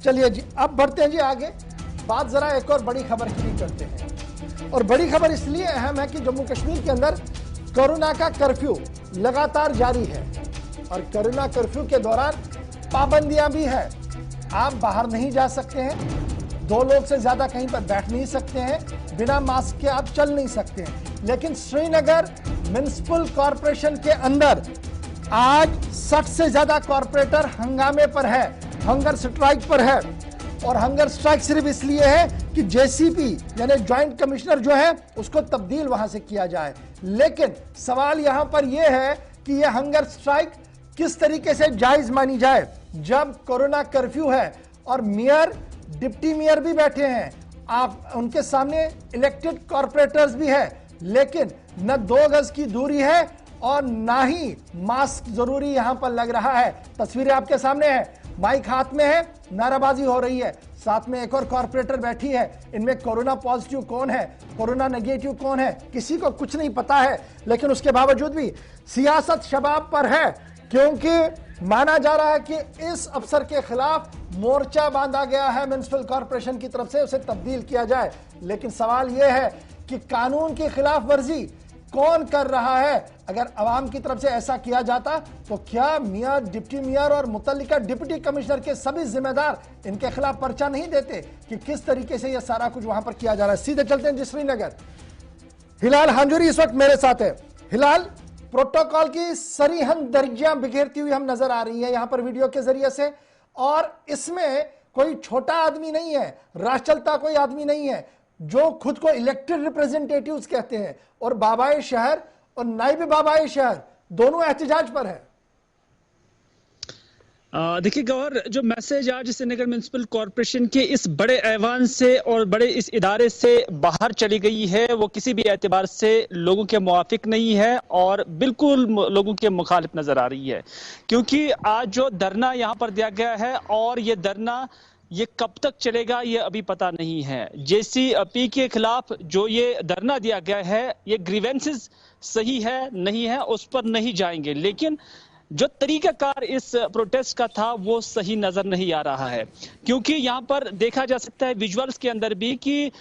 चलिए जी, अब बढ़ते हैं जी आगे। बात जरा एक और बड़ी खबर की भी करते हैं, और बड़ी खबर इसलिए अहम है कि जम्मू कश्मीर के अंदर कोरोना का कर्फ्यू लगातार जारी है, और कोरोना कर्फ्यू के दौरान पाबंदियां भी है। आप बाहर नहीं जा सकते हैं, 2 लोग से ज्यादा कहीं पर बैठ नहीं सकते हैं, बिना मास्क के आप चल नहीं सकते हैं। लेकिन श्रीनगर म्युनिसिपल कॉरपोरेशन के अंदर आज 60 से ज्यादा कॉरपोरेटर हंगामे पर है, हंगर स्ट्राइक पर है। और हंगर स्ट्राइक सिर्फ इसलिए है कि जेसीपी यानी ज्वाइंट कमिश्नर जो है उसको तब्दील वहां से किया जाए। लेकिन सवाल यहां पर यह है कि यह हंगर स्ट्राइक किस तरीके से जायज मानी जाए जब कोरोना कर्फ्यू है और मेयर डिप्टी मेयर भी बैठे हैं, आप उनके सामने इलेक्टेड कॉरपोरेटर्स भी है, लेकिन न 2 गज की दूरी है और ना ही मास्क जरूरी यहां पर लग रहा है। तस्वीरें आपके सामने है, माइक हाथ में है, नाराबाजी हो रही है, साथ में एक और कॉरपोरेटर बैठी है। इनमें कोरोना पॉजिटिव कौन है, कोरोना नेगेटिव कौन है, किसी को कुछ नहीं पता है। लेकिन उसके बावजूद भी सियासत शबाब पर है, क्योंकि माना जा रहा है कि इस अफसर के खिलाफ मोर्चा बांधा गया है म्युनिसिपल कॉरपोरेशन की तरफ से, उसे तब्दील किया जाए। लेकिन सवाल यह है कि कानून की खिलाफ वर्जी कौन कर रहा है? अगर अवाम की तरफ से ऐसा किया जाता तो क्या मेयर, डिप्टी मेयर और मुतल्लिका डिप्टी कमिश्नर के सभी जिम्मेदार इनके खिलाफ पर्चा नहीं देते कि किस तरीके से यह सारा कुछ वहां पर किया जा रहा है। सीधे चलते हैं जी श्रीनगर। हिलाल हांजुरी इस वक्त मेरे साथ है। हिलाल, प्रोटोकॉल की सरीहद दर्जियां बिखेरती हुई हम नजर आ रही है यहां पर वीडियो के जरिए से, और इसमें कोई छोटा आदमी नहीं है, राह चलता कोई आदमी नहीं है, जो खुद को इलेक्टेड रिप्रेजेंटेटिव्स कहते हैं, और बाबाए शहर और नाइब बाबाए शहर दोनों एहतजाज पर है। देखिए गौहर, जो मैसेज आज श्रीनगर म्युनिसिपल कॉरपोरेशन के इस बड़े ऐवान से और बड़े इस इदारे से बाहर चली गई है, वो किसी भी एतबार से लोगों के मुआफिक नहीं है और बिल्कुल लोगों के मुखालिफ नजर आ रही है। क्योंकि आज जो धरना यहाँ पर दिया गया है, और ये धरना ये कब तक चलेगा ये अभी पता नहीं है। जेसीपी के खिलाफ जो ये धरना दिया गया है, ये ग्रीवेंसेस सही है नहीं है उस पर नहीं जाएंगे, लेकिन जो तरीकाकार इस प्रोटेस्ट का था वो सही नजर नहीं आ रहा है। क्योंकि यहाँ पर देखा जा सकता है विजुअल्स के अंदर भी कि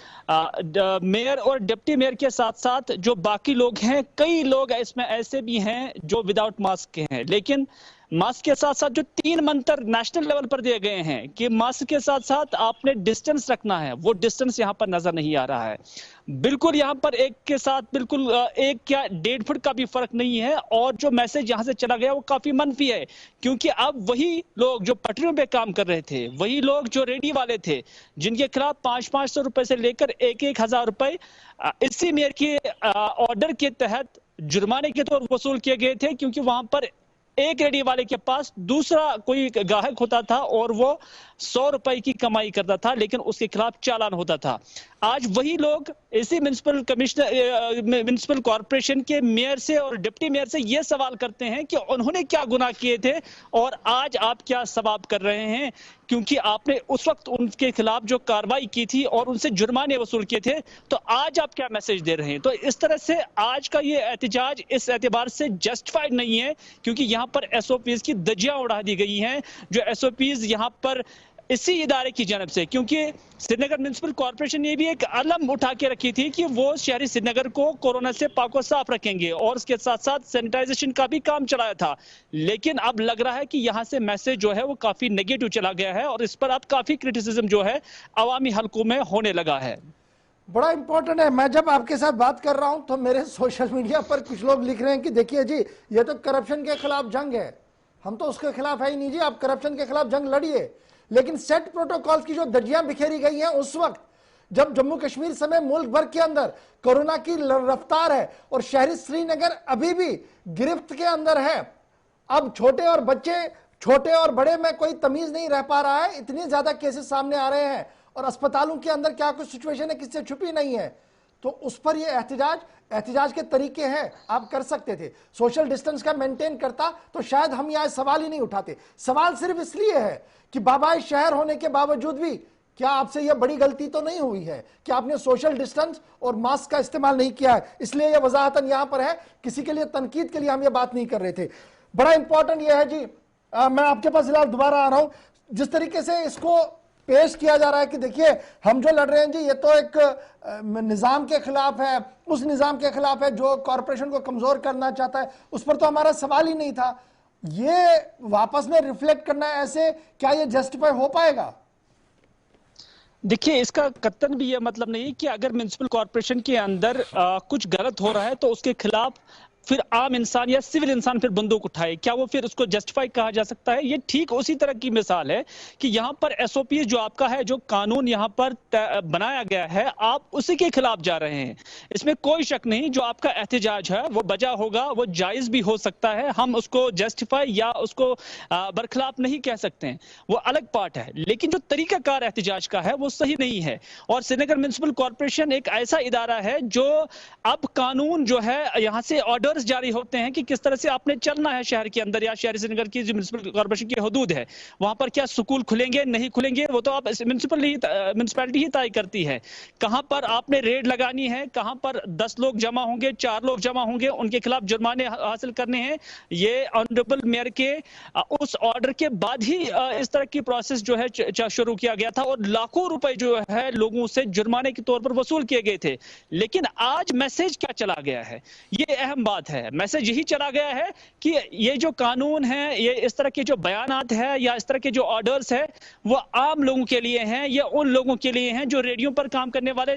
मेयर और डिप्टी मेयर के साथ साथ जो बाकी लोग हैं, कई लोग इसमें ऐसे भी हैं जो विदाउट मास्क के हैं। लेकिन मास्क के साथ साथ जो 3 मंत्र नेशनल लेवल पर दिए गए हैं कि मास्क के साथ साथ आपने डिस्टेंस रखना है, वो डिस्टेंस यहाँ पर नजर नहीं आ रहा है। बिल्कुल यहाँ पर एक के साथ बिल्कुल 1 या 1.5 फुट का भी फर्क नहीं है, और जो मैसेज यहाँ से चला गया वो काफी मनफी है। क्योंकि अब वही लोग जो पटरियों पे काम कर रहे थे, वही लोग जो रेडी वाले थे, जिनके खिलाफ 500-500 रुपए से लेकर 1-1 हजार रुपए इसी मेयर के ऑर्डर के तहत जुर्माने के तौर वसूल किए गए थे। क्योंकि वहां पर एक रेडी वाले के पास दूसरा कोई ग्राहक होता था और वो 100 रुपए की कमाई करता था, लेकिन उसके खिलाफ चालान होता था। आज वही लोग इसी म्युनिसिपल कॉरपोरेशन के मेयर से और डिप्टी मेयर से ये सवाल करते हैं कि उन्होंने क्या गुनाह किए थे और आज आप क्या सवाब कर रहे हैं, क्योंकि आपने उस वक्त उनके खिलाफ जो कार्रवाई की थी और उनसे जुर्माने वसूल किए थे, तो आज आप क्या मैसेज दे रहे हैं। तो इस तरह से आज का ये एहतजाज इस एतबार से जस्टिफाइड नहीं है, क्योंकि यहाँ पर एसओपीज की धज्जियां उड़ा दी गई हैं, जो एसओपीज यहाँ पर इसी इदारे की जानब से। क्योंकि श्रीनगर म्युनिसिपल कॉरपोरेशन ने भी एक अलम उठा के रखी थी कि वो शहरी श्रीनगर को कोरोना से पाको साफ रखेंगे, और उसके साथ साथ सैनिटाइजेशन का भी काम चलाया था। लेकिन अब लग रहा है कि यहाँ से मैसेज जो है वो काफी नेगेटिव चला गया है, और इस पर अब काफी क्रिटिसिज्म जो है अवामी हलकों में होने लगा है। बड़ा इंपॉर्टेंट है, मैं जब आपके साथ बात कर रहा हूं तो मेरे सोशल मीडिया पर कुछ लोग लिख रहे हैं कि देखिए जी, ये तो करप्शन के खिलाफ जंग है, हम तो उसके खिलाफ है ही नहीं जी, आप करप्शन के खिलाफ जंग लड़िए। लेकिन सेट प्रोटोकॉल की जो धज्जियां बिखेरी गई हैं उस वक्त जब जम्मू कश्मीर समेत मुल्क भर के अंदर कोरोना की रफ्तार है और शहरी श्रीनगर अभी भी गिरफ्त के अंदर है। अब छोटे और बच्चे, छोटे और बड़े में कोई तमीज नहीं रह पा रहा है, इतने ज्यादा केसेस सामने आ रहे हैं, और अस्पतालों के अंदर क्या कुछ सिचुएशन है किससे छुपी नहीं है। तो उस पर ये एहतजाज के तरीके हैं, आप कर सकते थे। सोशल डिस्टेंस का मेंटेन करता तो शायद हम यहाँ सवाल ही नहीं उठाते। सवाल सिर्फ इसलिए है कि बाबाए शहर होने के बावजूद भी क्या आपसे यह बड़ी गलती तो नहीं हुई है कि आपने सोशल डिस्टेंस और मास्क का इस्तेमाल नहीं किया है। इसलिए यह वजाहतन यहां पर है, किसी के लिए तनकीद के लिए हम ये बात नहीं कर रहे थे। बड़ा इंपॉर्टेंट यह है जी, मैं आपके पास फिलहाल दोबारा आ रहा हूं। जिस तरीके से इसको पेश किया जा रहा है कि देखिए हम जो लड़ रहे हैं जी ये तो एक निजाम के खिलाफ है, उस निजाम के खिलाफ है जो कॉरपोरेशन को कमजोर करना चाहता है, उस पर तो हमारा सवाल ही नहीं था। ये वापस में रिफ्लेक्ट करना है ऐसे, क्या ये जस्टिफाई हो पाएगा? देखिए, इसका कतई भी यह मतलब नहीं कि अगर म्युनिसिपल कॉर्पोरेशन के अंदर कुछ गलत हो रहा है तो उसके खिलाफ फिर आम इंसान या सिविल इंसान फिर बंदूक उठाए, क्या वो फिर उसको जस्टिफाई कहा जा सकता है? ये ठीक उसी तरह की मिसाल है कि यहाँ पर एसओपी जो आपका है, जो कानून यहाँ पर बनाया गया है, आप उसी के खिलाफ जा रहे हैं। इसमें कोई शक नहीं, जो आपका एहतजाज है वो बजा होगा, वो जायज भी हो सकता है, हम उसको जस्टिफाई या उसको बरखिलाफ नहीं कह सकते हैं, वो अलग पार्ट है। लेकिन जो तरीकाकार एहतजाज का है वो सही नहीं है। और श्रीनगर म्युनिसिपल कॉर्पोरेशन एक ऐसा इदारा है जो अब कानून जो है यहाँ से ऑर्डर जारी होते हैं कि किस तरह से आपने चलना है शहर के अंदर या शहरी श्रीनगर की जो म्युनिसिपल कॉर्पोरेशन की हदूद है, वहां पर क्या स्कूल खुलेंगे नहीं खुलेंगे वो तो आप म्युनिसिपैलिटी ही तय करती है। कहां पर आपने रेड लगानी है, कहां पर 10 लोग जमा होंगे, 4 लोग जमा होंगे, उनके खिलाफ जुर्माने हासिल करने हैं, ये ऑनरेबल मेयर के उस ऑर्डर के बाद ही इस तरह की प्रोसेस जो है शुरू किया गया था और लाखों रुपए जो है लोगों से जुर्माने के तौर पर वसूल किए गए थे। लेकिन आज मैसेज क्या चला गया है, ये अहम बात है। मैसेज यही चला गया है कि ये जो कानून है, ये इस तरह के जो बयानात है या इस तरह के जो ऑर्डर्स है वो आम लोगों के लिए हैं, या उन लोगों के लिए हैं जो रेडियो पर काम करने वाले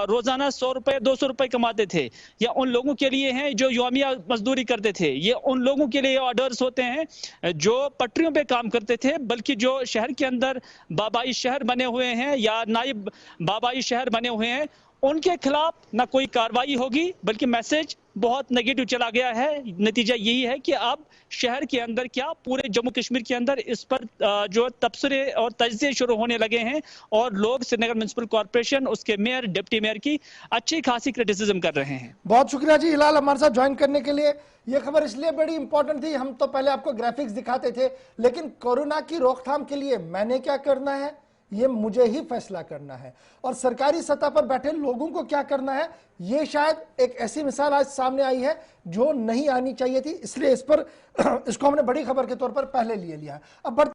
रोजाना 100 रुपए 200 रुपए कमाते थे, या उन लोगों के लिए हैं जो योमिया मजदूरी करते थे, ये उन लोगों के लिए ऑर्डर्स होते हैं जो पटरियों पे काम करते थे, बल्कि जो शहर के अंदर बाबाई शहर बने हुए हैं या नाइब बाबाई शहर बने हुए हैं, उनके खिलाफ ना कोई कार्रवाई होगी, बल्कि मैसेज बहुत नेगेटिव चला गया है। नतीजा यही है कि अब शहर के अंदर क्या पूरे जम्मू कश्मीर के अंदर इस पर जो तबसरे और तज्जिए शुरू होने लगे हैं और लोग श्रीनगर म्युनिसिपल कॉर्पोरेशन, उसके मेयर, डिप्टी मेयर की अच्छी खासी क्रिटिसिज्म कर रहे हैं। बहुत शुक्रिया जी हिलाल हमारे साथ ज्वाइन करने के लिए। यह खबर इसलिए बड़ी इंपॉर्टेंट थी, हम तो पहले आपको ग्राफिक्स दिखाते थे, लेकिन कोरोना की रोकथाम के लिए मैंने क्या करना है ये मुझे ही फैसला करना है, और सरकारी सतह पर बैठे लोगों को क्या करना है, ये शायद एक ऐसी मिसाल आज सामने आई है जो नहीं आनी चाहिए थी, इसलिए इस पर इसको हमने बड़ी खबर के तौर पर पहले लिए लिया। अब